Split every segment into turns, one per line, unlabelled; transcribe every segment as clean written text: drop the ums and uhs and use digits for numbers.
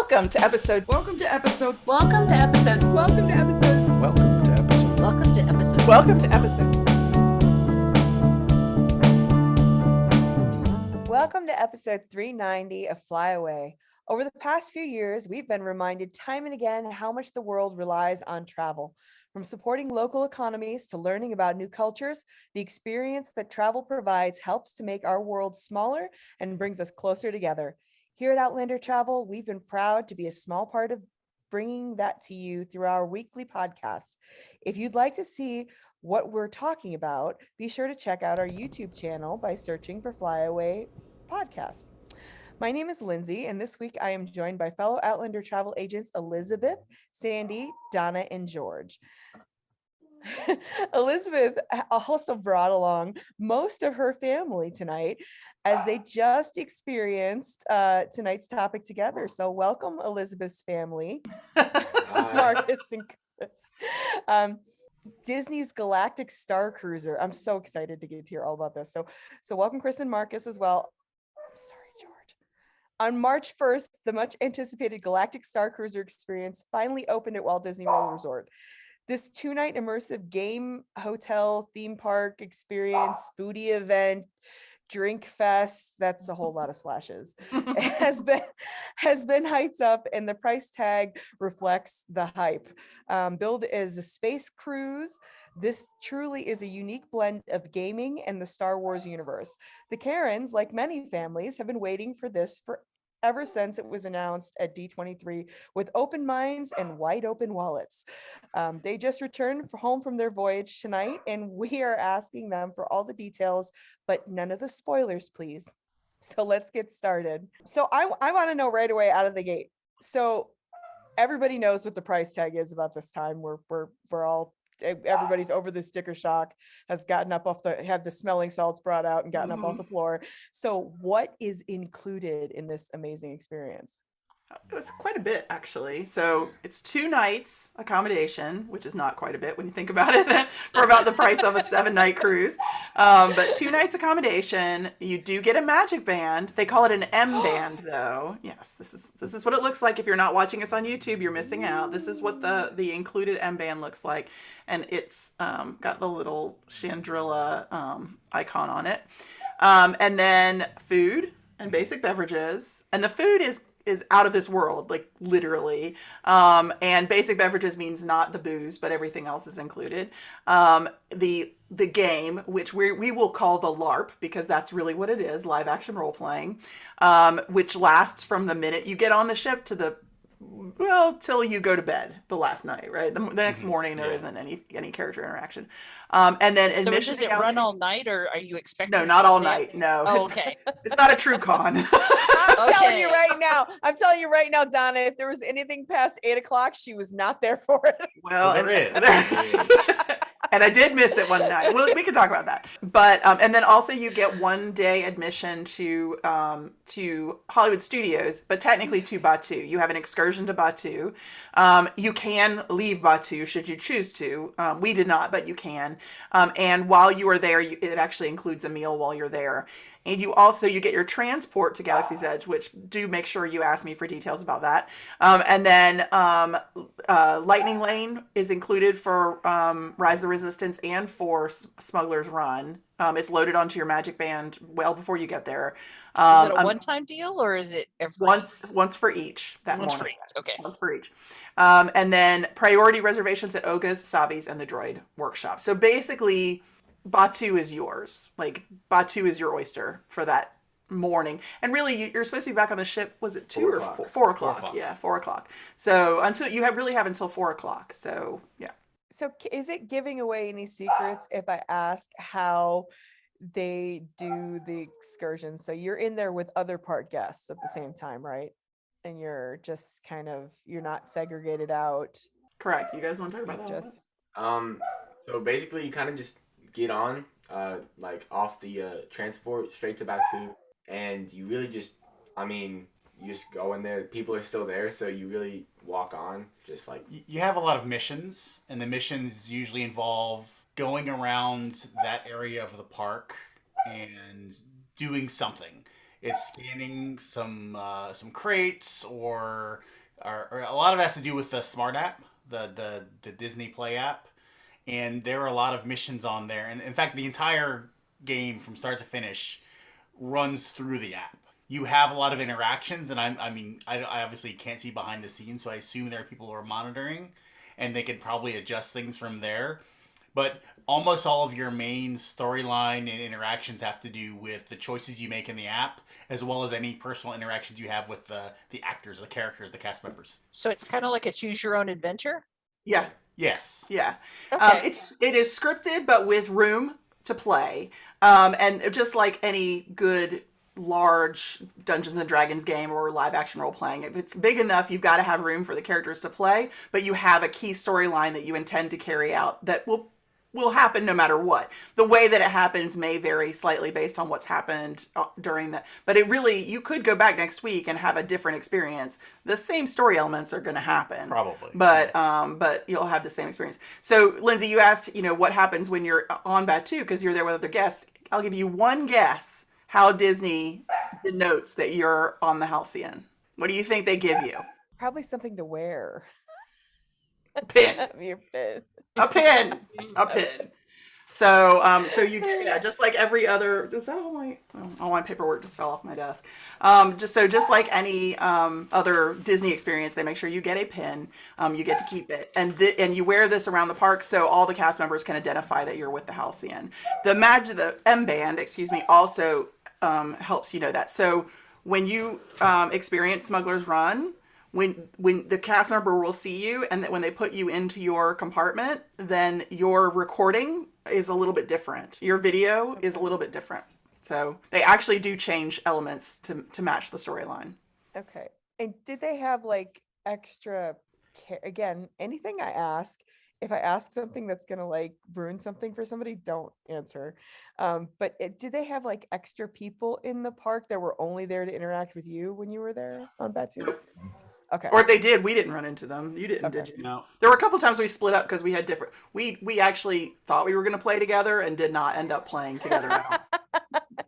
Welcome to episode.
Welcome to episode.
Welcome to episode.
Welcome to episode.
Welcome to episode.
Welcome to episode.
Welcome to episode.
Welcome to episode 390 of Fly Away. Over the past few years, we've been reminded time and again how much the world relies on travel. From supporting local economies to learning about new cultures, the experience that travel provides helps to make our world smaller and brings us closer together. Here at Outlander Travel, we've been proud to be a small part of bringing that to you through our weekly podcast. If you'd like to see what we're talking about, be sure to check out our YouTube channel by searching for Fly Away Podcast. My name is Lindsay, and this week I am joined by fellow Outlander Travel agents Elizabeth, Sandy, Donna, and George. Elizabeth also brought along most of her family tonight as they just experienced tonight's topic together. So welcome, Elizabeth's family, Marcus and Chris. Disney's Galactic Starcruiser. I'm so excited to get to hear all about this. So welcome, Chris and Marcus as well. I'm sorry, George. On March 1st, the much anticipated Galactic Starcruiser experience finally opened at Walt Disney World Resort. This 2-night immersive game, hotel, theme park experience, foodie event, drink fest, that's a whole lot of slashes, has been hyped up, and the price tag reflects the hype. Billed as a space cruise, this truly is a unique blend of gaming and the Star Wars universe. The Karens, like many families, have been waiting for this ever since it was announced at D23 with open minds and wide open wallets. They just returned home from their voyage tonight, and we are asking them for all the details, but none of the spoilers, please. So let's get started. So I want to know right away out of the gate. So everybody knows what the price tag is about this time. Everybody's over the sticker shock, has gotten up had the smelling salts brought out and gotten up off the floor. So what is included in this amazing experience?
It was quite a bit, actually. So it's 2 nights accommodation, which is not quite a bit when you think about it, for about the price of a 7-night cruise. But 2 nights accommodation. You do get a magic band. They call it an M band, though. Yes, this is what it looks like. If you're not watching us on YouTube, you're missing out. This is what the included M band looks like, and it's got the little Chandrilla icon on it, and then food and basic beverages, and the food is out of this world, like literally. And basic beverages means not the booze, but everything else is included. The game, which we will call the LARP, because that's really what it is, live action role playing, which lasts from the minute you get on the ship to till you go to bed the last night, right? The next morning there isn't any character interaction. And then admission.
So does it run all night, or are you expecting?
No, not all night. No.
Oh, okay.
It's not a true con.
I'm telling you right now, Donna, if there was anything past 8:00, she was not there for it.
Well,
there is.
And I did miss it one night. Well, we can talk about that. But and then also you get 1-day admission to Hollywood Studios, but technically to Batuu. You have an excursion to Batuu. You can leave Batuu should you choose to. We did not, but you can. And while you are there, it actually includes a meal while you're there. And you get your transport to Galaxy's Edge, which do make sure you ask me for details about that. And then Lightning Lane is included for Rise of the Resistance and for Smuggler's Run. It's loaded onto your magic band well before you get there.
Is it a one-time deal, or is it every
once for each that
once
morning?
for each? Okay.
Once for each. And then priority reservations at Oga's, Savi's, and the Droid Workshop. So basically, Batuu is yours. Like, Batuu is your oyster for that morning. And really, you're supposed to be back on the ship, was it 2 or 4? 4 o'clock. Yeah, 4 o'clock. So until you really have until 4 o'clock. So, yeah.
So is it giving away any secrets if I ask how they do the excursion? So you're in there with other park guests at the same time, right? And you're just you're not segregated out.
Correct. You guys want to talk about that?
So basically you kind of just get on like off the transport straight to Batuu, and you really just you just go in there. People are still there, so you really walk on, just like
you have a lot of missions, and the missions usually involve going around that area of the park and doing something. It's scanning some crates, or a lot of it has to do with the Smart app, the Disney Play app, and there are a lot of missions on there. And in fact, the entire game from start to finish runs through the app. You have a lot of interactions, and I obviously can't see behind the scenes, so I assume there are people who are monitoring, and they can probably adjust things from there. But almost all of your main storyline and interactions have to do with the choices you make in the app, as well as any personal interactions you have with the actors, the characters, the cast members.
So it's kind of like a choose your own adventure.
Yeah.
Yes.
Yeah.
Okay.
It is scripted, but with room to play. And just like any good large Dungeons and Dragons game or live action role playing, if it's big enough, you've got to have room for the characters to play, but you have a key storyline that you intend to carry out that will happen no matter what. The way that it happens may vary slightly based on what's happened during that, but you could go back next week and have a different experience. The same story elements are going to happen.
Probably.
But you'll have the same experience. So Lindsay, you asked, what happens when you're on Batu because you're there with other guests. I'll give you one guess how Disney denotes that you're on the Halcyon. What do you think they give you?
Probably something to wear.
A pin.
Your pin.
A pin. A pin. So you get, just like every other, is that all my paperwork just fell off my desk. Just like any other Disney experience, they make sure you get a pin. You get to keep it, and you wear this around the park, so all the cast members can identify that you're with the Halcyon. The M band, also helps you know that. So when you experience Smuggler's Run, when the cast member will see you, and that when they put you into your compartment, then your recording is a little bit different. Your video is a little bit different. So they actually do change elements to match the storyline.
Okay. And did they have like extra again, anything I ask, if I ask something that's going to like ruin something for somebody, don't answer. But did they have like extra people in the park that were only there to interact with you when you were there on Batu?
Nope.
Okay.
Or if they did, we didn't run into them. You didn't, did you?
No.
There were a couple times we split up because we had different. We actually thought we were going to play together and did not end up playing together at all.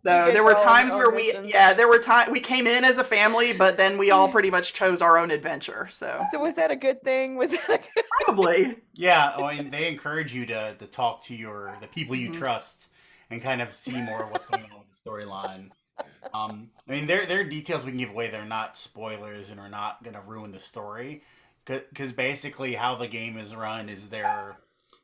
So there were times where we came in as a family, but then we all pretty much chose our own adventure. So
was that a good thing? Was that a good
probably?
Yeah, they encourage you to talk to the people you trust and kind of see more of what's going on with the storyline. There are details we can give away that are not spoilers and are not going to ruin the story. Because basically how the game is run is there are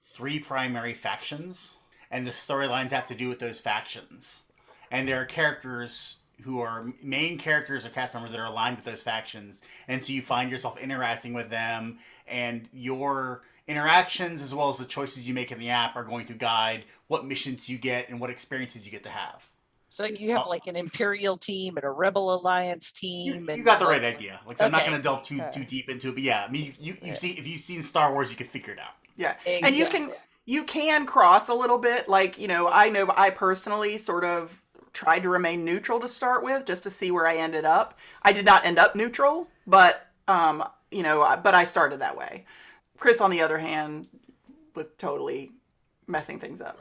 3 primary factions, and the storylines have to do with those factions. And there are characters who are main characters or cast members that are aligned with those factions. And so you find yourself interacting with them, and your interactions as well as the choices you make in the app are going to guide what missions you get and what experiences you get to have.
So you have like an Imperial team and a Rebel Alliance team.
You got the right idea. I'm not
Okay.
going to delve too deep into it, but yeah, if you've seen Star Wars, you can figure it out.
Yeah,
Exactly.
and you can cross a little bit. Like I personally sort of tried to remain neutral to start with, just to see where I ended up. I did not end up neutral, but but I started that way. Chris, on the other hand, was totally messing things up.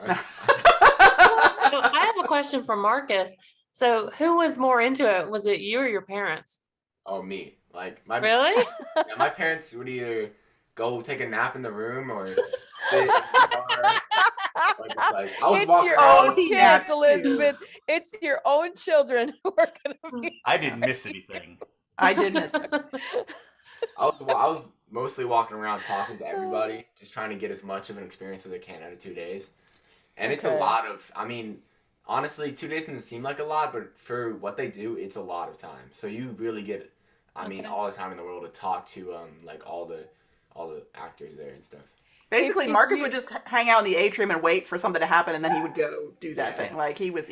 So I have a question for Marcus. So who was more into it? Was it you or your parents?
Oh, me. Like
Really?
my parents would either go take a nap in the room or sit in the car. I was
It's
walking
your
around.
own
he
kids,
naps too.
Elizabeth. It's your own children who are gonna be.
I didn't miss anything.
I didn't.
I was mostly walking around talking to everybody, just trying to get as much of an experience as I can out of 2 days. And it's a
Okay.
lot of, honestly, 2 days doesn't seem like a lot, but for what they do, it's a lot of time. So you really get,
Okay.
all the time in the world to talk to all the actors there and stuff.
Basically,
If
Marcus
you-
would just hang out in the atrium and wait for something to happen, and then he would go do that thing. Like he was,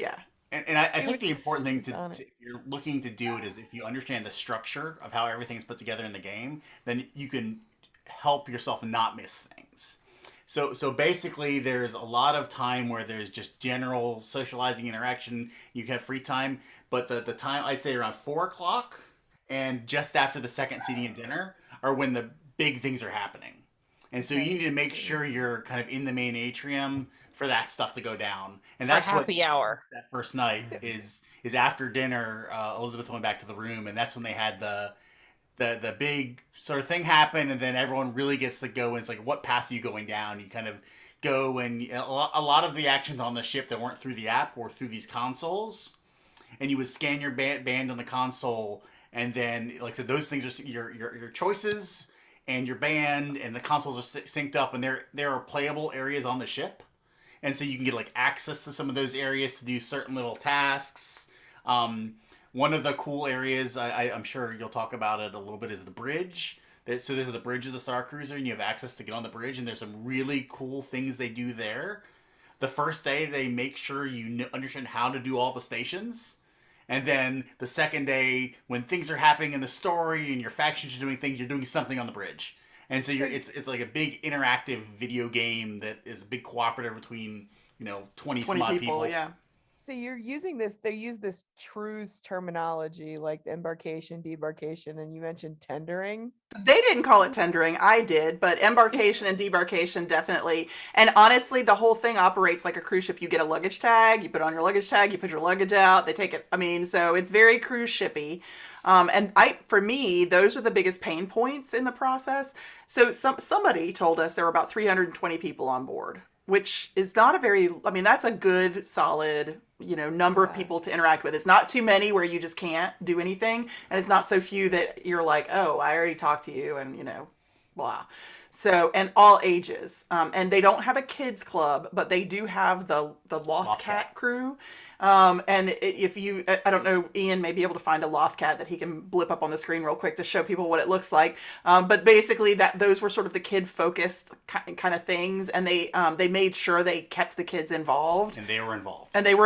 And I think the important thing
He's on
if you're looking to do it is if you understand the structure of how everything's put together in the game, then you can help yourself not miss things. So basically, there's a lot of time where there's just general socializing interaction. You can have free time, but the time, I'd say around 4 o'clock and just after the second seating and dinner are when the big things are happening. And so you need to make sure you're kind of in the main atrium for that stuff to go down. And
For
that's what
happy hour.
that first night is is after dinner, Elizabeth went back to the room, and that's when they had the big sort of thing happen, and then everyone really gets to go, and it's like, what path are you going down? You kind of go, and a lot of the actions on the ship that weren't through the app were through these consoles, and you would scan your band on the console, and then, like I said, those things are your choices and your band, and the consoles are synced up, and there are playable areas on the ship. And so you can get like access to some of those areas to do certain little tasks. One of the cool areas, I'm sure you'll talk about it a little bit, is the bridge. So there's the bridge of the Starcruiser, and you have access to get on the bridge, and there's some really cool things they do there. The first day, they make sure you understand how to do all the stations. And then the second day, when things are happening in the story and your factions are doing things, you're doing something on the bridge. And so it's like a big interactive video game that is a big cooperative between 20 some odd people.
Yeah.
So you're using this, they use this cruise terminology like the embarkation, debarkation, and you mentioned tendering.
They didn't call it tendering. I did, but embarkation and debarkation definitely. And honestly, the whole thing operates like a cruise ship. You get a luggage tag, you put on your luggage tag, you put your luggage out, they take it. I mean, so it's very cruise shippy. And for me, those are the biggest pain points in the process. So somebody told us there were about 320 people on board, which is not a very, I mean, that's a good, solid, number of people to interact with. It's not too many where you just can't do anything. And it's not so few that you're like, oh, I already talked to you and, blah. So, and all ages. And they don't have a kids club, but they do have the Lothcat crew. And if you, I don't know, Ian may be able to find a Lothcat that he can blip up on the screen real quick to show people what it looks like. But basically those were sort of the kid focused kind of things. And they made sure they kept the kids involved.
And they were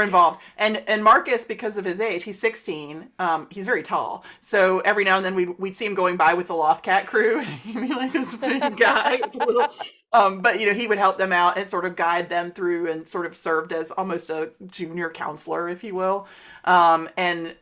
involved.
And Marcus, because of his age, he's 16. He's very tall. So every now and then we'd see him going by with the Lothcat crew. He'd be like this big guy with a little, but he would help them out and sort of guide them through and sort of served as almost a junior counselor, if you will, and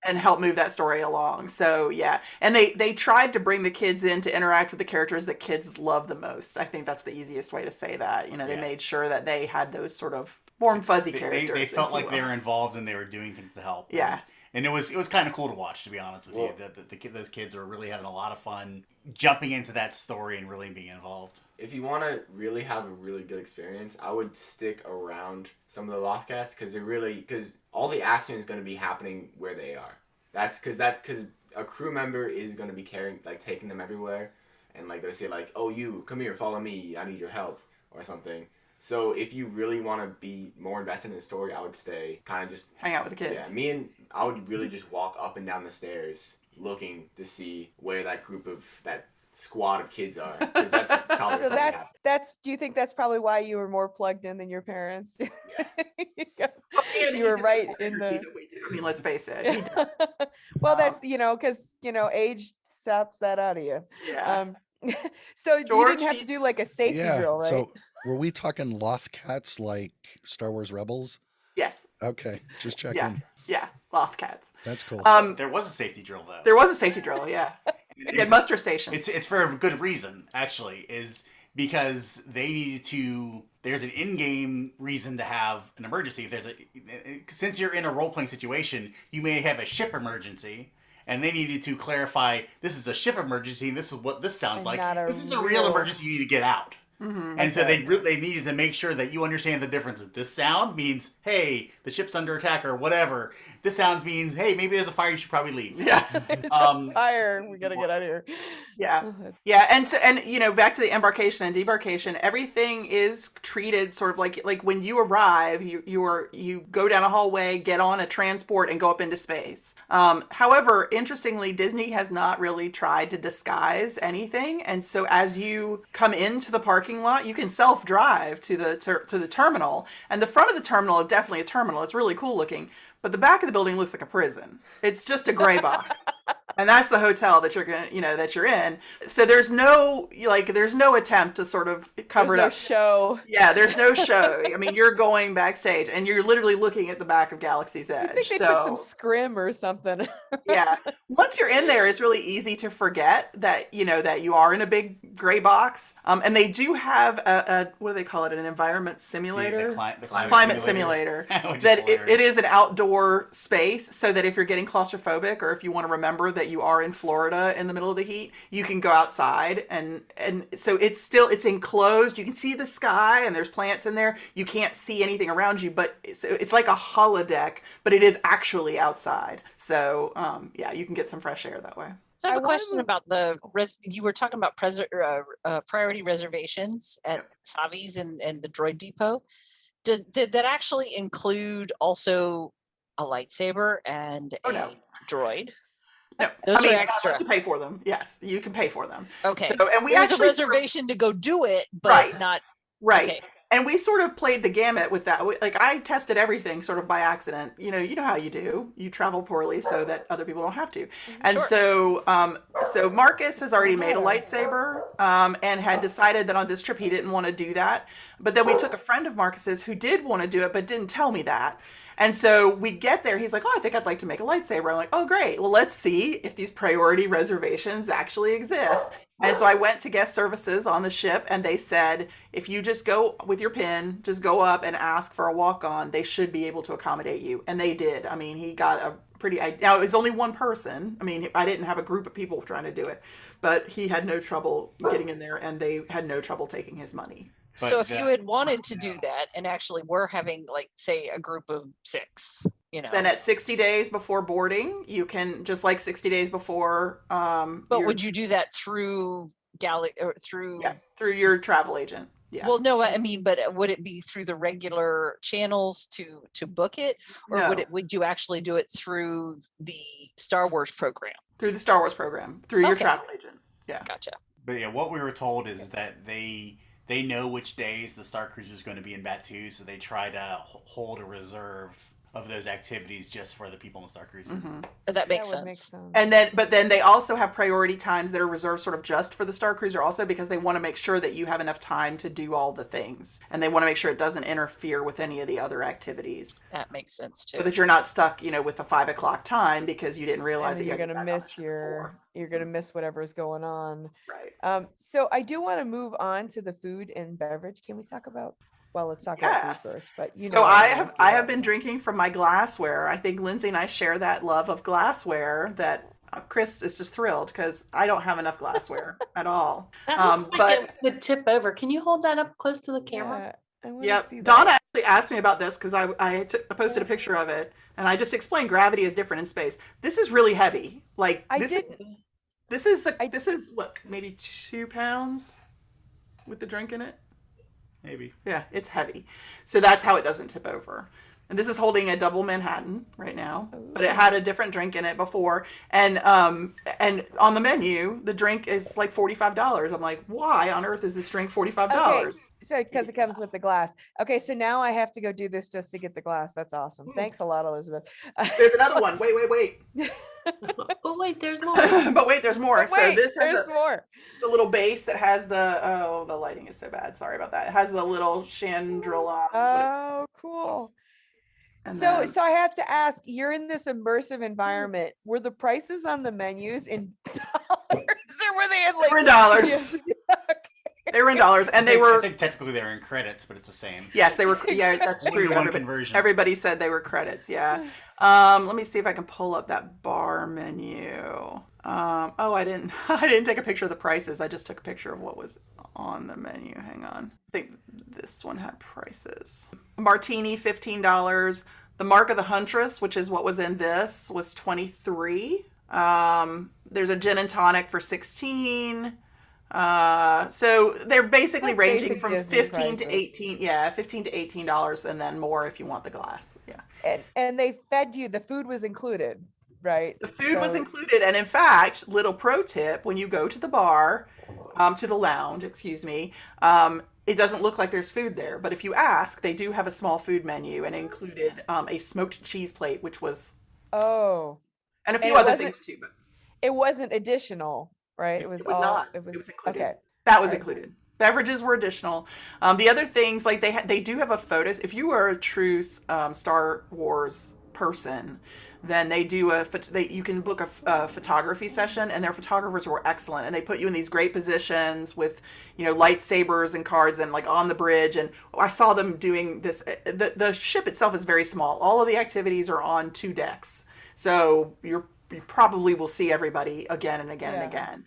help move that story along. So yeah, and they tried to bring the kids in to interact with the characters that kids love the most. I think that's the easiest way to say that. They made sure that they had those sort of warm fuzzy characters.
They felt like they were involved and they were doing things to help.
Yeah.
And it was kind of cool to watch, to be honest with you. Those kids were really having a lot of fun jumping into that story and really being involved.
If you want to really have a really good experience, I would stick around some of the Lothcats because all the action is going to be happening where they are. That's because a crew member is going to be taking them everywhere, and they'll say oh, you come here, follow me, I need your help or something. So if you really want to be more invested in the story, I would stay kind of just
hang out with the kids.
Yeah, I would really just walk up and down the stairs looking to see where that squad of kids are. 'Cause that's probably
So that's do you think that's probably why you were more plugged in than your parents?
Yeah.
You were right in the.
I mean, let's face it. He does.
Well, that's because age saps that out of you.
Yeah.
So
George,
you didn't have to do like a safety drill, right?
So were we talking Lothcats like Star Wars Rebels?
Yes.
Okay, just checking.
Yeah. Lothcats.
That's cool.
There was a safety drill though.
There was a safety drill. Yeah. At muster station.
It's for a good reason, actually, is because they needed to. There's an in-game reason to have an emergency. Since you're in a role-playing situation, you may have a ship emergency, and they needed to clarify this is a ship emergency. And this is what this sounds like. This is a real emergency. You need to get out.
Mm-hmm.
And so they needed to make sure that you understand the difference. This sound means, hey, the ship's under attack or whatever. This sound means, hey, maybe there's a fire. You should probably leave.
Yeah.
Fire. We gotta get out of here.
Yeah. Yeah. And back to the embarkation and debarkation, everything is treated sort of like when you arrive, you go down a hallway, get on a transport, and go up into space. However, interestingly, Disney has not really tried to disguise anything, and so as you come into the parking lot, you can self-drive to the terminal, and the front of the terminal is definitely a terminal. It's really cool looking. But the back of the building looks like a prison. It's just a gray box. And that's the hotel that you're gonna, that you're in. So there's no attempt to sort of cover
There's
it
no
up.
show.
Yeah, there's no show. I mean, you're going backstage and you're literally looking at the back of Galaxy's
I
Edge.
think they put some scrim or something.
Yeah. Once you're in there, it's really easy to forget that, that you are in a big gray box. And they do have a what do they call it? An environment simulator?
The
Climate simulator.
Which is
That it
hilarious.
is an outdoor space, so that if you're getting claustrophobic or if you want to remember that you are in Florida in the middle of the heat, you can go outside and so it's enclosed. You can see the sky and there's plants in there. You can't see anything around you, but it's like a holodeck, but it is actually outside. So yeah, you can get some fresh air that way.
So I have
I
a
wanna
question
move-
about you were talking about priority reservations at Savi's and the Droid Depot. Did that actually include also a lightsaber and
Oh,
a
no.
droid?
No,
Those are
you
extra.
have to pay for them. Yes, you can pay for them.
Okay.
So, and we
There was a
actually
reservation to go do it, but
Right.
not
right.
okay.
And we sort of played the gamut with that. Like I tested everything sort of by accident. You know how you do. You travel poorly so that other people don't have to. And
Sure.
so Marcus has already made a lightsaber and had decided that on this trip he didn't want to do that. But then we took a friend of Marcus's who did want to do it but didn't tell me that. And so we get there, he's like, oh, I think I'd like to make a lightsaber. I'm like, oh, great. Well, let's see if these priority reservations actually exist. And so I went to guest services on the ship and they said, if you just go with your pin, just go up and ask for a walk-on, they should be able to accommodate you. And they did. I mean, he got a now it was only one person. I mean, I didn't have a group of people trying to do it, but he had no trouble getting in there and they had no trouble taking his money.
So
But
if you had wanted to do that and actually were having like say a group of 6,
Then at 60 days before boarding, you can just like 60 days before.
but would you do that through through
through your travel agent? Yeah.
Well, no, I mean, but would it be through the regular channels to book it, or
No.
would you actually do it through the Star Wars program?
Through the Star Wars program, through your
Okay.
travel agent. Yeah.
Gotcha.
But yeah, what we were told is that they know which days the Starcruiser is going to be in Batuu, so they try to hold a reserve of those activities just for the people in the Starcruiser.
Mm-hmm.
That makes
would make
sense.
sense.
And then they also have priority times that are reserved sort of just for the Starcruiser also because they want to make sure that you have enough time to do all the things. And they want to make sure it doesn't interfere with any of the other activities.
That makes sense too.
So that you're not stuck, with a 5 o'clock time because you didn't
And
realize
then
that
you're
you had
gonna
to get back on
miss
the ship
your you're gonna miss whatever's going on.
Right.
So I do want to move on to the food and beverage. Can we talk about? Well, let's talk about
Yes.
food first. But
So
what
I
I'm
have
asking
I have
about.
been drinking from my glassware. I think Lindsay and I share that love of glassware that Chris is just thrilled because I don't have enough glassware at all.
That looks like
but
it would tip over. Can you hold that up close to the camera?
Yeah, I want to
Yep.
see that.
Donna actually asked me about this because I posted a picture of it and I just explained gravity is different in space. This is really heavy. Like
I
this
did.
this is what, maybe 2 pounds with the drink in it?
Maybe.
Yeah, it's heavy. So that's how it doesn't tip over. And this is holding a double Manhattan right now, but it had a different drink in it before. And on the menu, the drink is like $45. I'm like, why on earth is this drink $45?
Okay, so because it comes with the glass. Okay, so now I have to go do this just to get the glass. That's awesome. Thanks a lot, Elizabeth.
There's another one. Wait.
But wait, there's more.
But wait, there's more.
Wait,
So this has
there's more.
the little base that has the lighting is so bad. Sorry about that. It has the little chandrilla.
Oh, cool.
and
So,
then-
so I have to ask, you're in this immersive environment. Were the prices on the menus in dollars or were they in like?
They were in dollars. They were in dollars, and they
I
were.
think technically they're in credits, but it's the same.
Yes, they were. Yeah, that's
Only
true.
one
Everybody,
conversion.
everybody said they were credits. Yeah. Let me see if I can pull up that bar menu. Oh, I didn't. I didn't take a picture of the prices. I just took a picture of what was on the menu. Hang on. I think this one had prices. Martini, $15. The Mark of the Huntress, which is what was in this, was $23. There's a gin and tonic for $16. So they're basically
Like
ranging
basic
from
Disney
15 to
prices.
18. Yeah, $15 to $18, and then more if you want the glass. Yeah.
And they fed you. The food was included, right?
The food was
So-
included, and in fact, little pro tip: when you go to the bar, to the lounge, excuse me, it doesn't look like there's food there. But if you ask, they do have a small food menu, and it included a smoked cheese plate, which was,
Oh,
and a
And
few
it
other
wasn't-
things too. But
It wasn't additional, right? It was
It was
all.
not.
It was
Included.
okay.
That was
Alright.
included. Beverages were additional. The other things, like they do have a photos. If you are a true Star Wars person, then they do you can book a photography session, and their photographers were excellent, and they put you in these great positions with lightsabers and cards and like on the bridge. And I saw them doing this. The ship itself is very small. All of the activities are on 2 decks, so you probably will see everybody again and again and
Yeah.
again.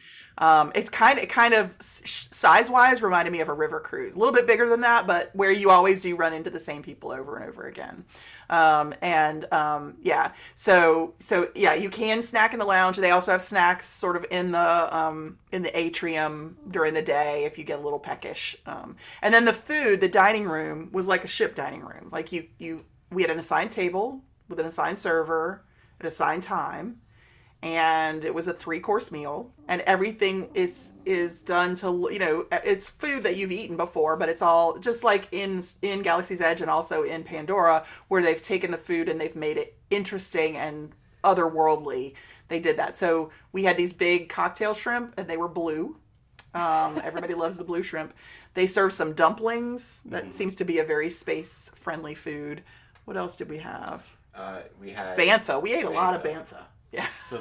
It's kind of size wise reminded me of a river cruise, a little bit bigger than that, but where you always do run into the same people over and over again. Yeah, so yeah, you can snack in the lounge. They also have snacks sort of in the atrium during the day if you get a little peckish. And then the dining room was like a ship dining room. Like we had an assigned table with an assigned server at assigned time, and it was a 3-course meal, and everything is done to it's food that you've eaten before, but it's all just like in Galaxy's Edge and also in Pandora, where they've taken the food and they've made it interesting and otherworldly. They did that. So we had these big cocktail shrimp, and they were blue. Everybody loves the blue shrimp. They served some dumplings. That seems to be a very space friendly food. What else did we have?
We had
Bantha. We ate a lot of bantha. Yeah.
So,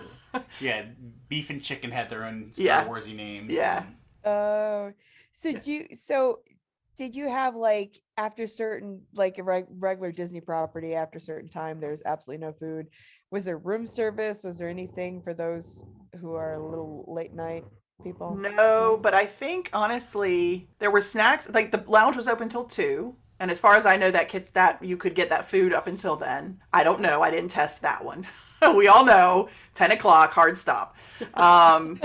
yeah, beef and chicken had their own Star
Yeah.
Warsy names.
Yeah.
and-
Oh, did you have like after certain like a regular Disney property after a certain time there's absolutely no food? Was there room service? Was there anything for those who are a little late night people?
No, but I think honestly there were snacks. Like the lounge was open till 2, and as far as I know, that you could get that food up until then. I don't know. I didn't test that one. We all know 10 o'clock hard stop. And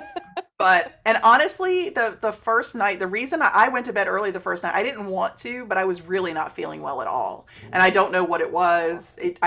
honestly, the first night, the reason I went to bed early the first night, I didn't want to, but I was really not feeling well at all, and I don't know what it was. It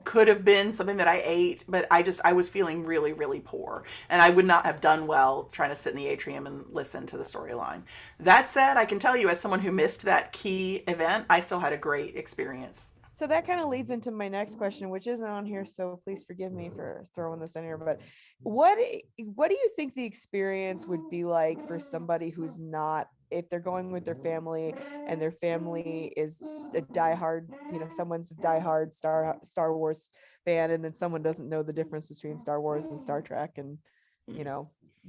could have been something that I ate, but I was feeling really, really poor, and I would not have done well trying to sit in the atrium and listen to the storyline. That said, I can tell you, as someone who missed that key event, I still had a great experience.
So that kind of leads into my next question, which isn't on here, so please forgive me for throwing this in here. But what do you think the experience would be like for somebody who's not, if they're going with their family and their family is a diehard, someone's a diehard Star Wars fan, and then someone doesn't know the difference between Star Wars and Star Trek and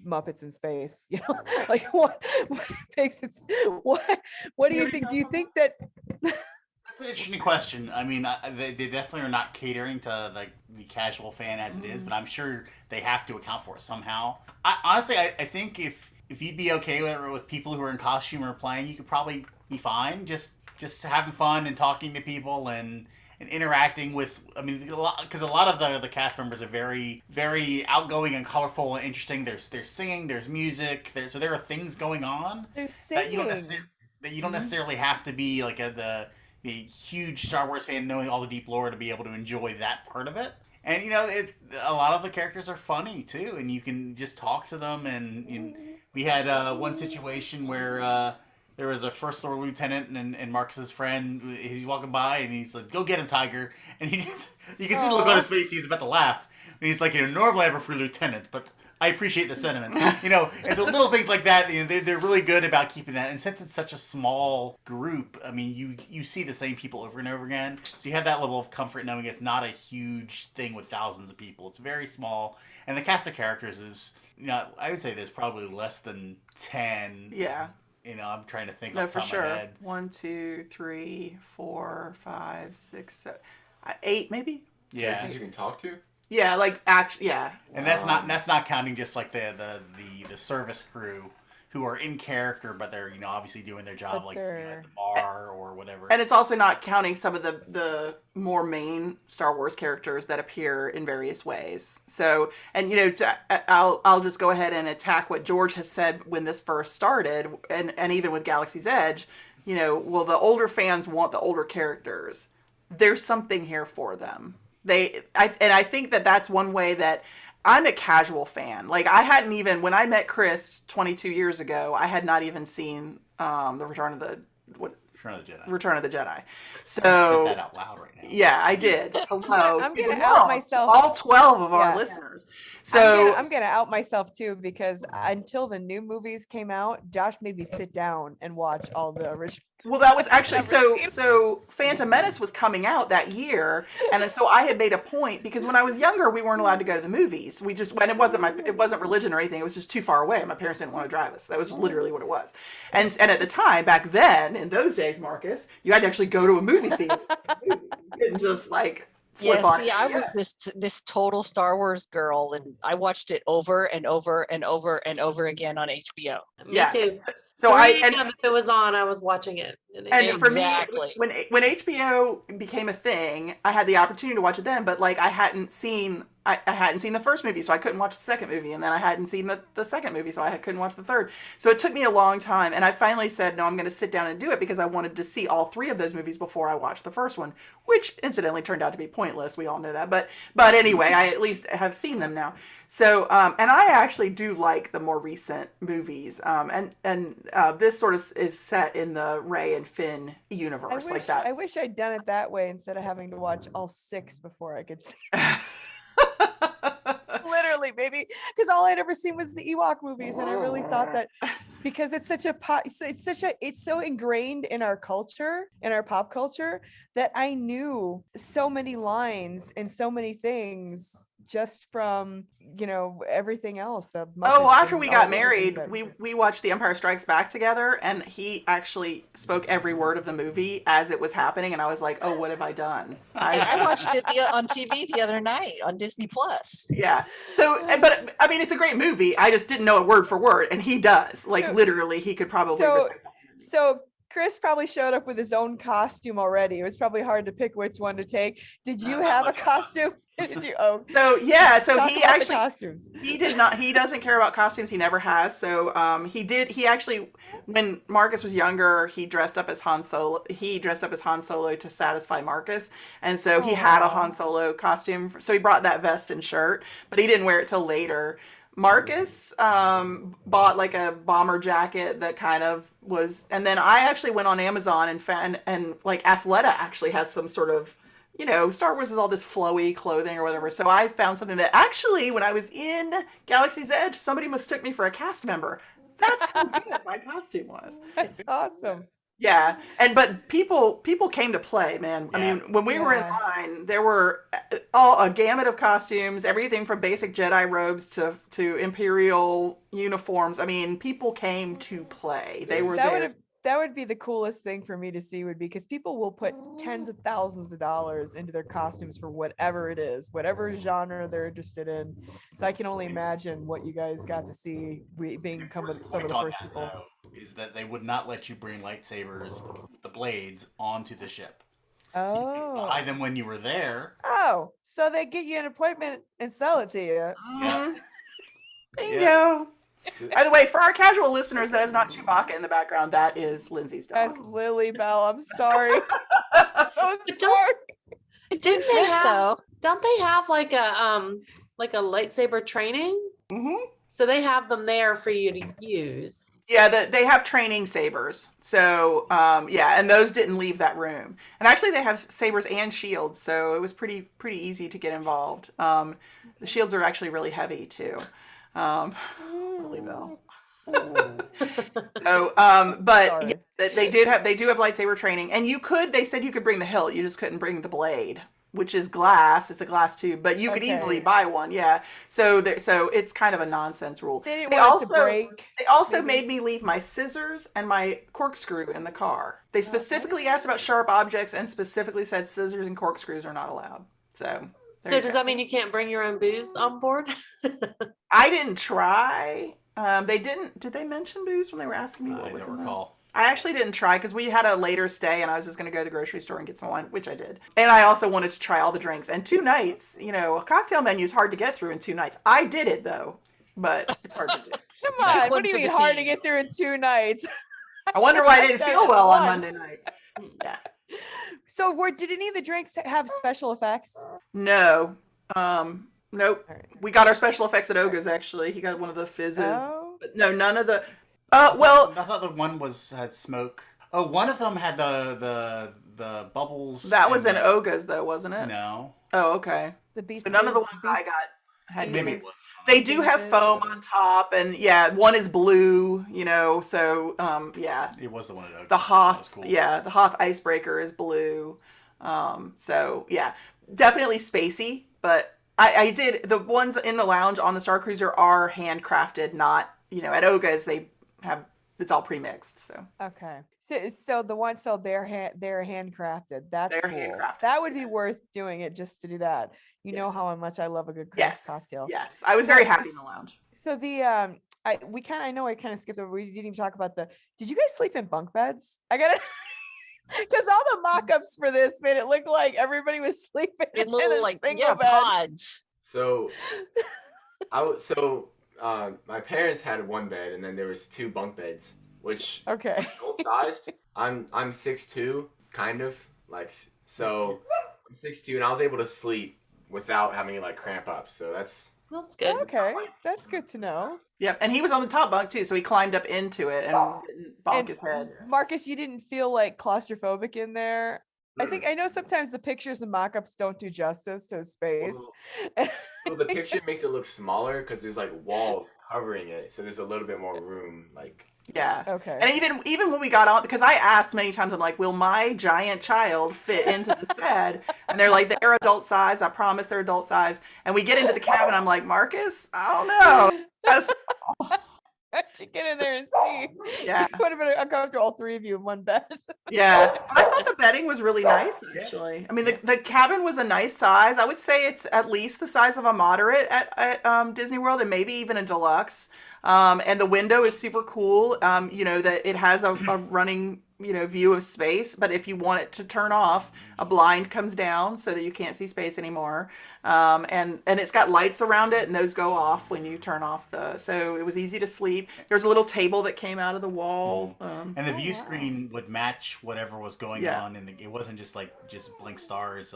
Muppets in space, like what makes it? What do you think? Do you think that?
That's an interesting question. I mean, they definitely are not catering to like the casual fan as it is, but I'm sure they have to account for it somehow. Honestly, I think if you'd be okay with people who are in costume or playing, you could probably be fine. Just having fun and talking to people and interacting with. I mean, because a lot of the cast members are very, very outgoing and colorful and interesting. There's singing, there's music, so there are things going on
They're
that
singing.
you don't necessarily have to be like a huge Star Wars fan knowing all the deep lore to be able to enjoy that part of it. And a lot of the characters are funny too, and you can just talk to them. And we had one situation where there was a first floor lieutenant and Marcus's friend. He's walking by and he's like, "Go get him, Tiger!" And you can see the look on his face. He's about to laugh. And he's like, normally I prefer lieutenants, but I appreciate the sentiment. And so little things like that, they're really good about keeping that. And since it's such a small group, I mean, you see the same people over and over again. So you have that level of comfort knowing it's not a huge thing with thousands of people. It's very small. And the cast of characters is, I would say there's probably less than 10.
Yeah.
I'm trying to think
No,
off the
for
top of my
sure.
head.
1, 2, 3, 4, 5, 6, 7, 8, maybe.
Yeah.
Characters you can talk to.
Yeah, like actually, yeah.
And that's not counting just like the service crew who are in character, but they're obviously doing their job,
But
like at
they're-
the bar or whatever.
And it's also not counting some of the more main Star Wars characters that appear in various ways. So, and I'll just go ahead and attack what George has said when this first started, and even with Galaxy's Edge. Well, the older fans want the older characters. There's something here for them. I think that's one way that I'm a casual fan. Like I hadn't even, when I met Chris 22 years ago, I had not even seen the Return of the
Return of the Jedi.
Return of the Jedi.
I
So
said that out loud right now.
yeah, I did. Hello,
I'm
to
gonna
the
out
world,
myself.
all 12 of our
Yeah.
listeners. So
I'm gonna out myself too, because until the new movies came out, Josh made me sit down and watch all the original.
well, that was actually
Never seen.
so Phantom Menace was coming out that year, and so I had made a point because when I was younger, we weren't allowed to go to the movies. We just when it wasn't religion or anything. It was just too far away. My parents didn't want to drive us. That was literally what it was. And at the time, back then, in those days, Marcus, you had to actually go to a movie theater. You couldn't just like flip
Yeah,
on
see,
it.
I was this total Star Wars girl, and I watched it over and over and over and over again on HBO.
Me
Yeah.
too.
So
3
I
a.m. if it was on, I was watching it.
and for me,
Exactly.
when HBO became a thing, I had the opportunity to watch it then, but like I hadn't seen the first movie, so I couldn't watch the second movie, and then I hadn't seen the second movie, so I couldn't watch the third. So it took me a long time, and I finally said, no, I'm going to sit down and do it because I wanted to see all 3 of those movies before I watched the first one, which incidentally turned out to be pointless. We all know that, but anyway, I at least have seen them now. So, and I actually do like the more recent movies, and this sort of is set in the Rey and Finn universe, like that.
I wish I'd done it that way instead of having to watch all 6 before I could see. Literally, maybe, because all I'd ever seen was the Ewok movies, and I really thought that because it's so ingrained in our culture, in our pop culture, that I knew so many lines and so many things just from everything else.
Oh, well, after we got married,
that
we watched The Empire Strikes Back together, and he actually spoke every word of the movie as it was happening, and I was like, oh, what have I done?
I watched it on TV the other night on Disney Plus.
Yeah. So, but I mean, it's a great movie. I just didn't know it word for word, and he does. Like literally, he could probably. recite that.
So Chris probably showed up with his own costume already. It was probably hard to pick which one to take. Did you have a costume? Did you? Oh,
So yeah, so
talk
he
about the
actually
costumes.
he did not. He doesn't care about costumes. He never has. So he did. He actually, when Marcus was younger, he dressed up as Han Solo. He dressed up as Han Solo to satisfy Marcus, and so he had a Han Solo costume. So he brought that vest and shirt, but he didn't wear it till later. Marcus bought like a bomber jacket that kind of was, and then I actually went on Amazon and found, and like Athleta actually has some sort of, Star Wars is all this flowy clothing or whatever. So I found something that actually, when I was in Galaxy's Edge, somebody mistook me for a cast member. That's how good my costume was.
That's awesome.
Yeah, but people came to play, man. I mean, when we were in line, there were a gamut of costumes, everything from basic Jedi robes to Imperial uniforms. I mean, people came to play. They were there.
That would be the coolest thing for me to see, would be because people will put tens of thousands of dollars into their costumes for whatever it is, whatever genre they're interested in. So I can only imagine what you guys got to see being some of the first people.
Is that they would not let you bring lightsabers, the blades, onto the ship.
Oh.
Buy them when you were there.
Oh, so they get you an appointment and sell it to you.
Yeah.
Bingo. By the way, for our casual listeners, that is not Chewbacca in the background. That is Lindsay's dog.
That's Lily Bell. I'm sorry. So
But
sorry.
It did
They
fit
have-
though.
Don't they have like a lightsaber training?
Mm-hmm.
So they have them there for you to use.
Yeah, they have training sabers. So, and those didn't leave that room. And actually, they have sabers and shields, so it was pretty easy to get involved. The shields are actually really heavy too. Really Bell. So, but
Sorry.
yeah, they do have lightsaber training, and they said you could bring the hilt, you just couldn't bring the blade, which is glass. It's a glass tube, but you could easily buy one. Yeah. So it's kind of a nonsense rule.
They didn't want it to break.
They also
maybe.
made me leave my scissors and my corkscrew in the car. They specifically asked about sharp objects and specifically said scissors and corkscrews are not allowed. So.
So does that mean you can't bring your own booze on board?
I didn't try. They didn't. Did they mention booze when they were asking me what
I
was
don't
in
recall.
I actually didn't try because we had a later stay and I was just going to go to the grocery store and get some wine, which I did. And I also wanted to try all the drinks. And 2 nights, a cocktail menu is hard to get through in 2 nights. I did it though, but it's hard to do.
Come
Took
on.
one
What do you
for the
mean hard to
team.
get through in 2 nights?
I wonder why I didn't feel well on
One.
Monday night. Yeah.
So did any of the drinks have special effects?
No. Nope.
All right.
We got our special effects at Oga's actually. He got one of the fizzes.
Oh.
But no, none of the. Well,
I thought the one had smoke. Oh, one of them had the bubbles.
That was
and
in Oga's though, wasn't it?
No.
Oh, okay.
The beast.
So none of the
Biz-
ones I got had
Maybe
bees.
it was.
They do have
Biz.
foam on top, and yeah, one is blue, so yeah.
It was the one at Oak.
The
That was
Hoth,
cool.
yeah, the Hoth icebreaker is blue. So yeah, definitely spacey, but I did the ones in the lounge on the Star Cruiser are handcrafted, not, at Oga's they have, it's all pre-mixed, so.
Okay. So the ones, so they're handcrafted. That's
They're
cool.
handcrafted,
That would be
yes.
worth doing it just to do that. You know
Yes.
how much I love a good craft
Yes,
cocktail.
yes. I was
So
very happy in
s-
the lounge.
So the I know I kind of skipped over. We didn't even talk about did you guys sleep in bunk beds? I gotta because all the mock-ups for this made it look like everybody was sleeping
In
in
little
a single bed.
pods.
So my parents had one bed, and then there was two bunk beds, which
Okay.
adult sized. I'm 6'2", kind of so I'm 6'2", and I was able to sleep without having to cramp up. So that's
That's good.
Okay. That's good to know.
Yep, and he was on the top bunk too, so he climbed up into it and didn't bonk
And
his head.
Marcus, you didn't feel claustrophobic in there? I know sometimes the pictures and mock-ups don't do justice to space.
well, the picture makes it look smaller because there's walls covering it, so there's a little bit more room.
Yeah.
Okay.
And even when we got on, because I asked many times, I'm like, will my giant child fit into this bed? And they're like, they're adult size. I promise they're adult size. And we get into the cabin. I'm like, Marcus, I don't know. That's-
I should get in there and see.
Yeah.
It would have been uncomfortable, all three of you in one bed.
Yeah. But I thought the bedding was really nice, actually. I mean, the cabin was a nice size. I would say it's at least the size of a moderate at Disney World, and maybe even a deluxe. And the window is super cool. That it has a running, view of space, but if you want it to turn off, a blind comes down so that you can't see space anymore. And it's got lights around it, and those go off when you turn off so it was easy to sleep. There's a little table that came out of the wall.
And the view screen would match whatever was going
Yeah.
on, and it wasn't just blink stars.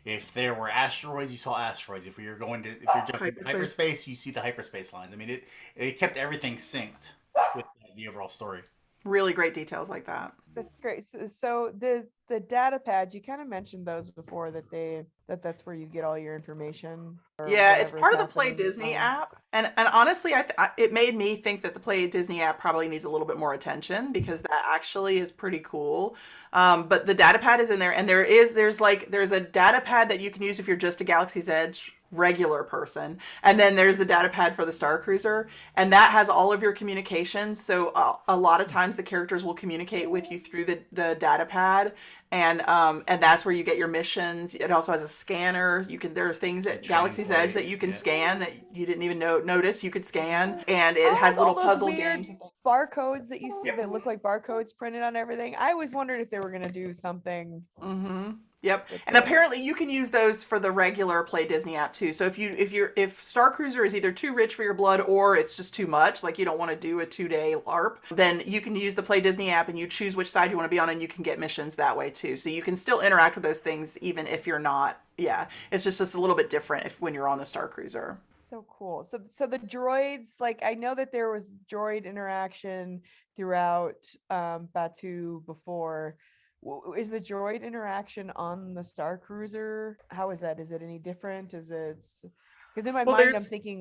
If there were asteroids, you saw asteroids. If you're jumping
Hyperspace.
hyperspace, you see the hyperspace lines. I mean, it kept everything synced with the overall story.
Really great details like that.
That's great. So the data pads, you kind of mentioned those before that's where you get all your information. or
Yeah, it's
whatever's
part of the Play
happening.
Disney app, and honestly, it made me think that the Play Disney app probably needs a little bit more attention because that actually is pretty cool. But the data pad is in there, and there's a data pad that you can use if you're just a Galaxy's Edge regular person, and then there's the data pad for the Star Cruiser, and that has all of your communications. So a lot of times the characters will communicate with you through the data pad, and that's where you get your missions. It also has a scanner. There are things at Galaxy's Edge that you can scan that you didn't even notice you could scan, and it has
all
little
those
puzzle
weird
games.
barcodes that you see that look like barcodes printed on everything. I always wondered if they were going to do something.
Mm-hmm. Yep.
with
And
the-
apparently you can use those for the regular Play Disney app too. So if Star Cruiser is either too rich for your blood or it's just too much, like you don't want to do a 2-day LARP, then you can use the Play Disney app and you choose which side you want to be on, and you can get missions that way too. So you can still interact with those things even if you're not. Yeah. It's just a little bit different when you're on the Star Cruiser.
So cool. So the droids, I know that there was droid interaction throughout Batu before. Is the droid interaction on the Star Cruiser? How is that? Is it any different? Is it? Because in my
Well,
mind, I'm
there's-
thinking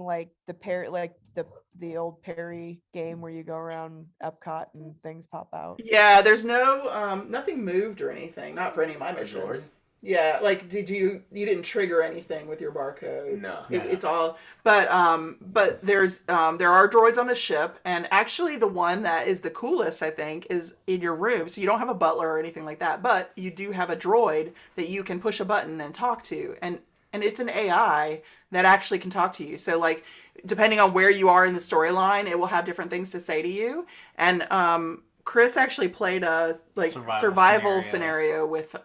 the old Perry game where you go around Epcot and things pop out.
Yeah, there's no nothing moved or anything. Not for any of my missions.
Droid?
Yeah, you didn't trigger anything with your barcode.
No.
It's all, but there are droids on the ship, and actually the one that is the coolest, I think, is in your room. So you don't have a butler or anything like that, but you do have a droid that you can push a button and talk to, and it's an AI that actually can talk to you. So depending on where you are in the storyline, it will have different things to say to you. And Chris actually played a survival scenario with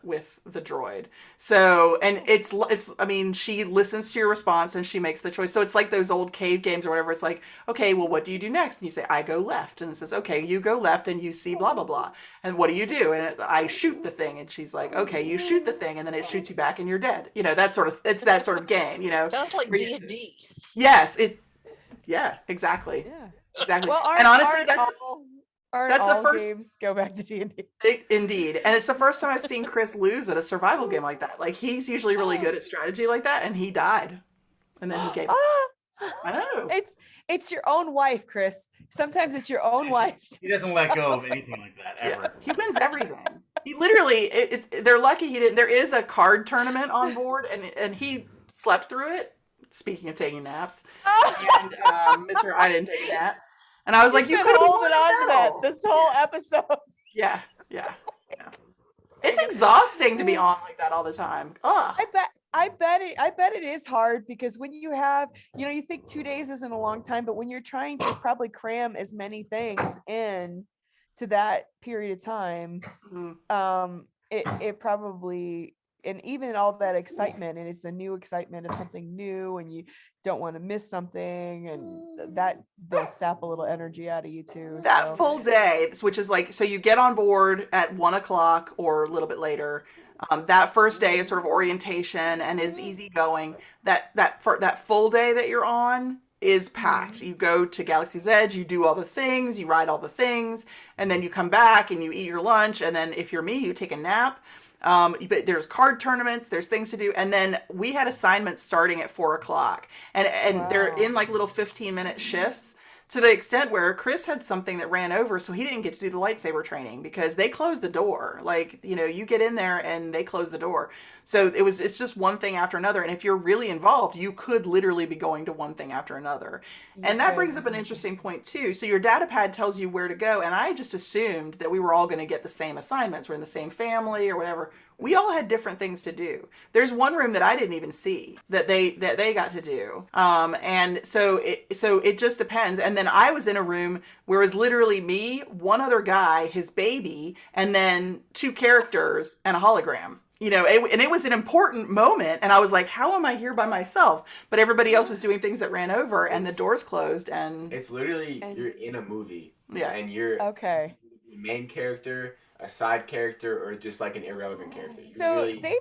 the droid. So, and it's I mean, she listens to your response and she makes the choice. So it's like those old cave games or whatever. It's like, okay, well, what do you do next? And you say, I go left. And it says, okay, you go left and you see blah, blah, blah. And what do you do? And I shoot the thing. And she's like, okay, you shoot the thing. And then it shoots you back and you're dead. It's that sort of game,
Sounds like D&D.
Yes. Yeah, exactly.
Yeah.
Exactly.
Well,
and honestly, that's
Aren't
That's the
all
first-
games go back to D&D?
Indeed. And it's the first time I've seen Chris lose at a survival game like that. Like, he's usually really good at strategy like that, and he died. And then he gave up. I know.
It's your own wife, Chris. Sometimes it's your own wife.
He doesn't let go of anything like that ever.
Yeah, he wins everything. He literally, they're lucky he didn't. There is a card tournament on board, and he slept through it. Speaking of taking naps, and Mr. I didn't take a nap, and I was like,
He's
you
been
could
holding on to that this whole episode.
Yeah. It's exhausting to be on like that all the time. Ugh.
I bet it is hard, because when you have, you think 2 days isn't a long time, but when you're trying to probably cram as many things in to that period of time,
Mhm.
it probably, and even all that excitement, and it's a new excitement of something new, and you don't want to miss something, and that does sap a little energy out of you too.
That
so.
full day, which is like, so you get on board at 1:00 or a little bit later. That first day is sort of orientation and is easygoing. That full day that you're on is packed. You go to Galaxy's Edge, you do all the things, you ride all the things, and then you come back and you eat your lunch, and then if you're me, you take a nap. But there's card tournaments, there's things to do, and then we had assignments starting at 4:00, and they're in like little 15-minute shifts, to the extent where Chris had something that ran over, so he didn't get to do the lightsaber training because they closed the door. Like, you get in there and they close the door. So it's just one thing after another. And if you're really involved, you could literally be going to one thing after another. And that brings up an interesting point too. So your data pad tells you where to go. And I just assumed that we were all going to get the same assignments. We're in the same family or whatever. We all had different things to do. There's one room that I didn't even see that they got to do. And so it just depends. And then I was in a room where it was literally me, one other guy, his baby, and then 2 characters and a hologram. And it was an important moment, and I was like, how am I here by myself? But everybody else was doing things that ran over, and the doors closed, and
It's literally, you're in a movie.
Yeah.
And you're
Okay.
the main character, a side character, or just like an irrelevant character. You
So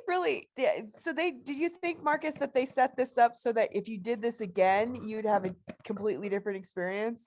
really,
did you think, Marcus, that they set this up so that if you did this again, you'd have a completely different experience?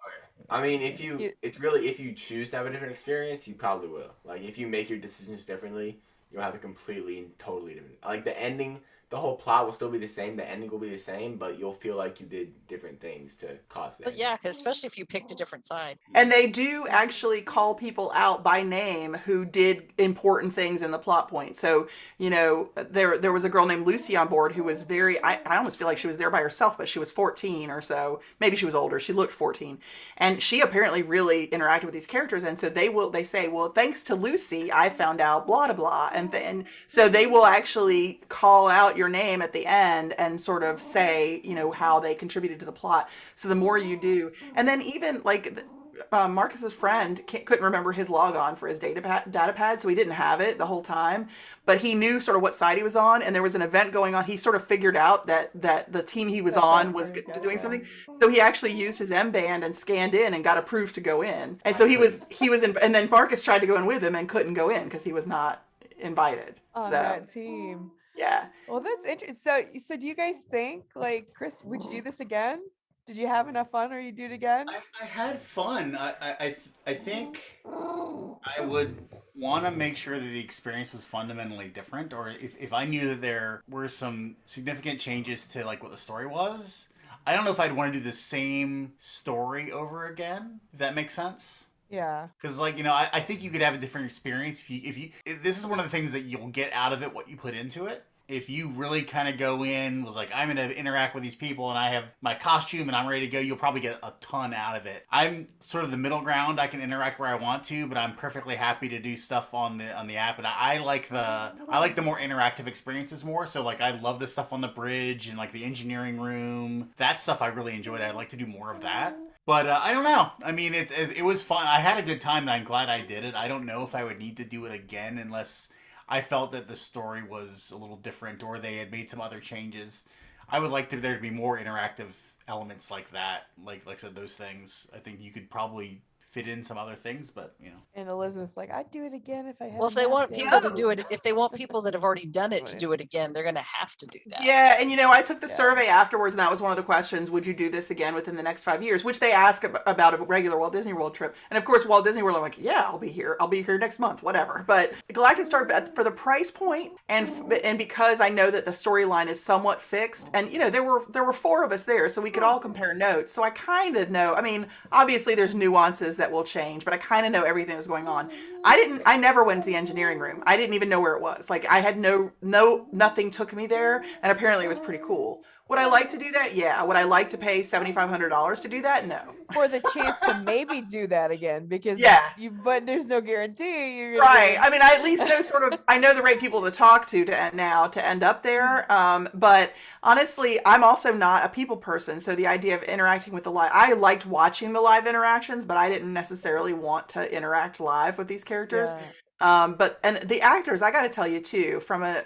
I mean, if you choose to have a different experience, you probably will. Like, if you make your decisions differently, you'll have a completely and totally different. Like, the ending, the whole plot will still be the same. The ending will be the same, but you'll feel like you did different things to cause that.
But yeah, because especially if you picked a different side.
And they do actually call people out by name who did important things in the plot point. So, there was a girl named Lucy on board who was I almost feel like she was there by herself, but she was 14 or so. Maybe she was older. She looked 14. And she apparently really interacted with these characters. And so they say, well, thanks to Lucy, I found out blah, blah, blah. And so they will actually call out your name at the end and sort of say, how they contributed to the plot. So the more you do, and then even like Marcus's friend couldn't remember his logon for his data pad, so he didn't have it the whole time, but he knew sort of what side he was on, and there was an event going on. He sort of figured out that the team he was on was doing something, so he actually used his M band and scanned in and got approved to go in. And so he was in, and then Marcus tried to go in with him and couldn't go in because he was not invited
On
so
that team.
yeah.
Well, that's interesting. So do you guys think, like, Chris, would you do this again? Did you have enough fun, or you do it again?
I had fun. I think I would want to make sure that the experience was fundamentally different, or if I knew that there were some significant changes to like what the story was. I don't know if I'd want to do the same story over again, if that makes sense.
Yeah.
Because, like, I think you could have a different experience if this is one of the things that you'll get out of it, what you put into it. If you really kind of go in, was like, I'm going to interact with these people and I have my costume and I'm ready to go, you'll probably get a ton out of it. I'm sort of the middle ground. I can interact where I want to, but I'm perfectly happy to do stuff on the app. And I like the more interactive experiences more. So, like, I love the stuff on the bridge and like the engineering room. That stuff I really enjoyed. I'd like to do more of that. But I don't know. I mean, it was fun. I had a good time, and I'm glad I did it. I don't know if I would need to do it again unless I felt that the story was a little different or they had made some other changes. I would like there to be more interactive elements like that. Like I said, those things. I think you could probably fit in some other things, but
And Elizabeth's like, I'd do it again if I had.
Well,
a
if they
nap
want
day."
people to do it, if they want people that have already done it to
Right.
do it again, they're going to have to do that.
Yeah, and I took the
Yeah.
survey afterwards, and that was one of the questions: would you do this again within the next 5 years? Which they ask about a regular Walt Disney World trip, and of course, Walt Disney World, I'm like, yeah, I'll be here. I'll be here next month, whatever. But Galactic Star, for the price point, and because I know that the storyline is somewhat fixed, and there were 4 of us there, so we could all compare notes. So I kind of know. I mean, obviously, there's nuances that will change, but I kind of know everything that's going on. I never went to the engineering room. I didn't even know where it was. Like, I had nothing took me there, and apparently it was pretty cool. Would I like to do that? Yeah. Would I like to pay $7,500 to do that? No.
For the chance to maybe do that again, because
Yeah.
but there's no guarantee you're gonna
Right.
get-
I mean, I at least know I know the right people to talk to end up there. But honestly, I'm also not a people person. So the idea of interacting with I liked watching the live interactions, but I didn't necessarily want to interact live with these characters.
Yeah.
And the actors, I got to tell you too, from a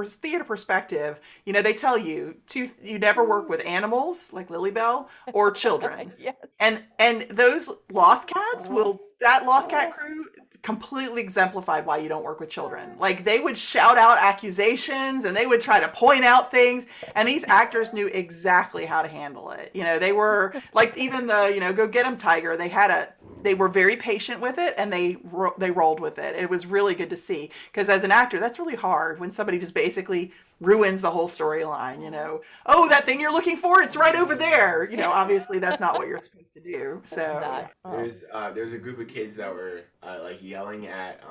theater perspective, they tell you you never work with animals like Lilybell or children.
Yes.
And those loft cats that loft cat crew completely exemplified why you don't work with children. Like, they would shout out accusations and they would try to point out things, and these actors knew exactly how to handle it. They were like, even the go get 'em tiger, they were very patient with it, and they rolled with it. It was really good to see, because as an actor, that's really hard when somebody just basically ruins the whole storyline. Oh, that thing you're looking for, it's right over there. Obviously that's not what you're supposed to do. So
not.
yeah.
There's a group of kids that were like yelling at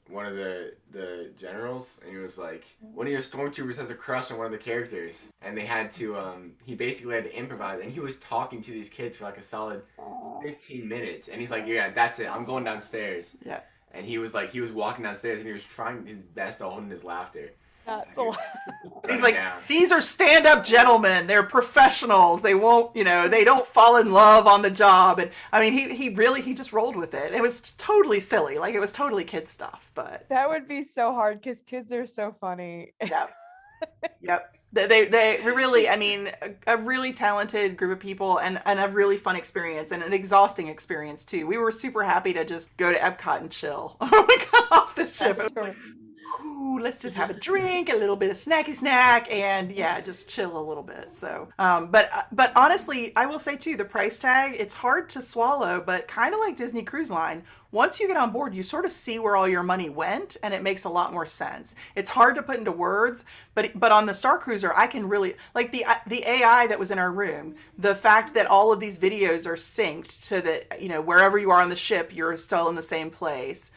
one of the generals, and he was like, one of your stormtroopers has a crush on one of the characters, and they had to he basically had to improvise, and he was talking to these kids for like a solid 15 minutes, and he's like, yeah, that's it, I'm going downstairs.
Yeah.
And he was walking downstairs, and he was trying his best to hold in his laughter.
He's like, these are stand-up gentlemen. They're professionals. They won't, they don't fall in love on the job. And I mean, he just rolled with it. It was totally silly. Like, it was totally kid stuff, but
That would be so hard because kids are so funny.
yeah. Yep. They really, I mean, a really talented group of people, and a really fun experience, and an exhausting experience too. We were super happy to just go to Epcot and chill when we got off the ship. It was like, ooh, let's just have a drink, a little bit of snacky snack, and yeah, just chill a little bit. So, but honestly, I will say too, the price tag, it's hard to swallow, but kind of like Disney Cruise Line, once you get on board, you sort of see where all your money went, and it makes a lot more sense. It's hard to put into words, but on the Starcruiser, I can really, like, the AI that was in our room, the fact that all of these videos are synced so that, wherever you are on the ship, you're still in the same place.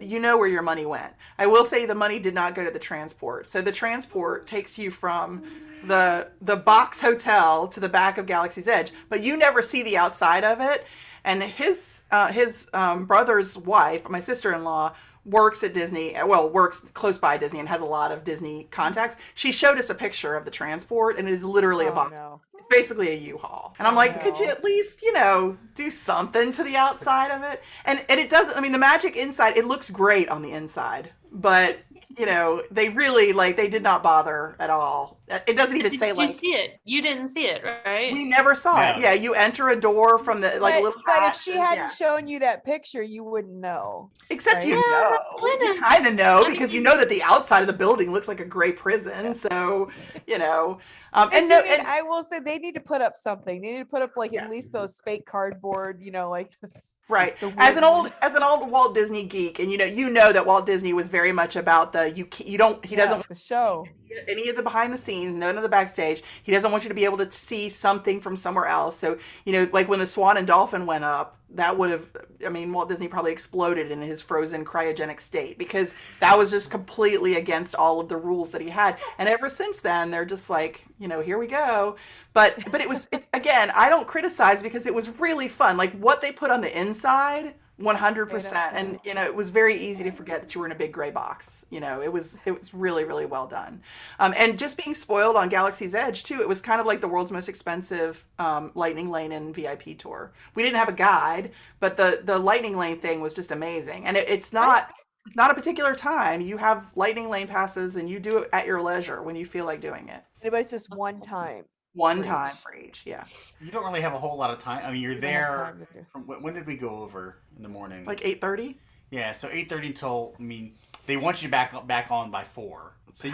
You know where your money went. I will say the money did not go to the transport. So the transport takes you from the box hotel to the back of Galaxy's Edge, but you never see the outside of it. And his brother's wife, my sister-in-law, works at Disney, works close by Disney and has a lot of Disney contacts. She showed us a picture of the transport, and it is literally a box.
No.
It's basically a U-Haul. And I'm like, could you at least, do something to the outside of it? And it doesn't, I mean, the magic inside, it looks great on the inside, but, they really, they did not bother at all. It doesn't even say,
You see it. You didn't see it, right?
we never saw it.
No.
Yeah, you enter a door from the, a little
But if
hatch,
she
and-
hadn't
yeah.
shown you that picture, you wouldn't know.
Except
Right?
you
Yeah,
know,
that's
you
kinda-
kind of know,
I mean,
because you know that the outside of the building looks like a gray prison. So,
And I will say they need to put up something. They need to put up
Yeah.
at least those fake cardboard, like this.
right.
the
As an
wooden-
old Walt Disney geek, and you know that Walt Disney was very much about he doesn't
the show.
any of the behind the scenes, none of the backstage. He doesn't want you to be able to see something from somewhere else. So, like when the Swan and Dolphin went up, that would have, Walt Disney probably exploded in his frozen cryogenic state, because that was just completely against all of the rules that he had. And ever since then, they're just like, here we go. But it's again, I don't criticize, because it was really fun. Like, what they put on the inside, 100%. And, it was very easy to forget that you were in a big gray box. It was really, really well done. And just being spoiled on Galaxy's Edge too, it was kind of like the world's most expensive Lightning Lane and VIP tour. We didn't have a guide, but the Lightning Lane thing was just amazing. And it's not a particular time. You have Lightning Lane passes, and you do it at your leisure when you feel like doing it.
But it's just one time.
One
For
time
each.
for each. Yeah.
You don't really have a whole lot of time. I mean, you're
You don't have
there
time to do-
from when did we go over in the morning?
Like 8:30.
Yeah, so 8:30 until, I mean, they want you back on by 4. So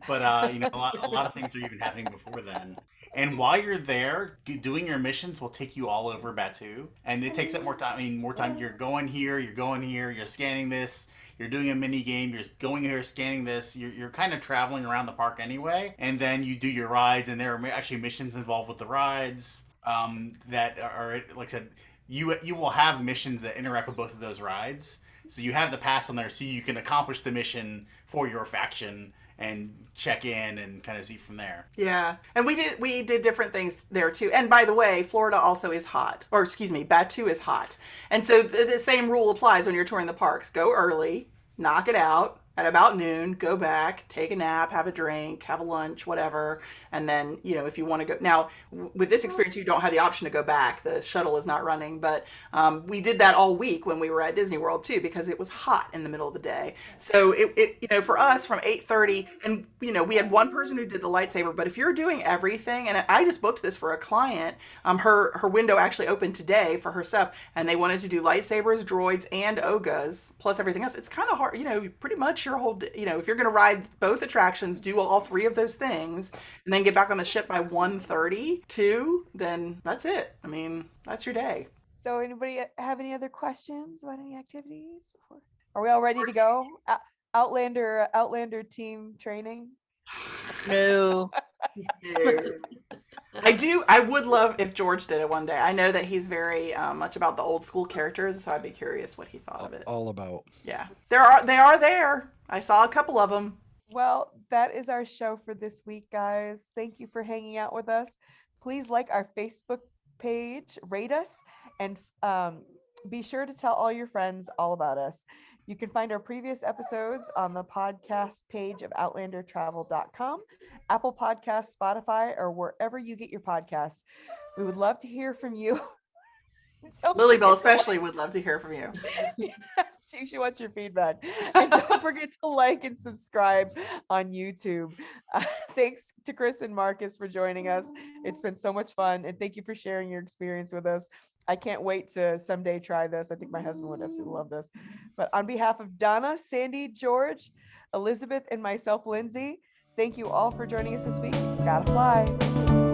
but a lot of things are even happening before then. And while you're there, doing your missions will take you all over Batu, and it takes up more time. I mean, more time. You're going here, you're scanning this, you're doing a mini game, you're going here, scanning this. You're kind of traveling around the park anyway, and then you do your rides, and there are actually missions involved with the rides that are, like I said, you will have missions that interact with both of those rides. So you have the pass on there, so you can accomplish the mission for your faction and check in and kind of see from there.
Yeah. And we did different things there too. And by the way, Florida also is hot. Or excuse me, Batu is hot. And so the same rule applies when you're touring the parks. Go early, knock it out at about noon, go back, take a nap, have a drink, have a lunch, whatever. And then, if you want to go. Now, with this experience, you don't have the option to go back. The shuttle is not running. But we did that all week when we were at Disney World, too, because it was hot in the middle of the day. So, for us from 8:30, and, we had one person who did the lightsaber. But if you're doing everything, and I just booked this for a client, her window actually opened today for her stuff, and they wanted to do lightsabers, droids, and Ogas, plus everything else. It's kind of hard, pretty much your whole, if you're going to ride both attractions, do all three of those things, and then get back on the ship by 1:30 too, then that's it. I mean, that's your day.
So anybody have any other questions about any activities before? Are we all ready to go? Outlander team training.
No.
I would love if George did it one day. I know that he's very much about the old school characters, so I'd be curious what he thought of it.
All about.
Yeah, they are there. I saw a couple of them.
Well, that is our show for this week, guys. Thank you for hanging out with us. Please like our Facebook page, rate us, and be sure to tell all your friends all about us. You can find our previous episodes on the podcast page of outlandertravel.com, Apple Podcasts, Spotify, or wherever you get your podcasts. We would love to hear from you.
Lily Bell especially would love to hear from you.
Yes, she wants your feedback. And don't forget to like and subscribe on YouTube. Thanks to Chris and Marcus for joining us. It's been so much fun. And thank you for sharing your experience with us. I can't wait to someday try this. I think my husband would absolutely love this. But on behalf of Donna, Sandy, George, Elizabeth, and myself, Lindsay, thank you all for joining us this week. Gotta fly.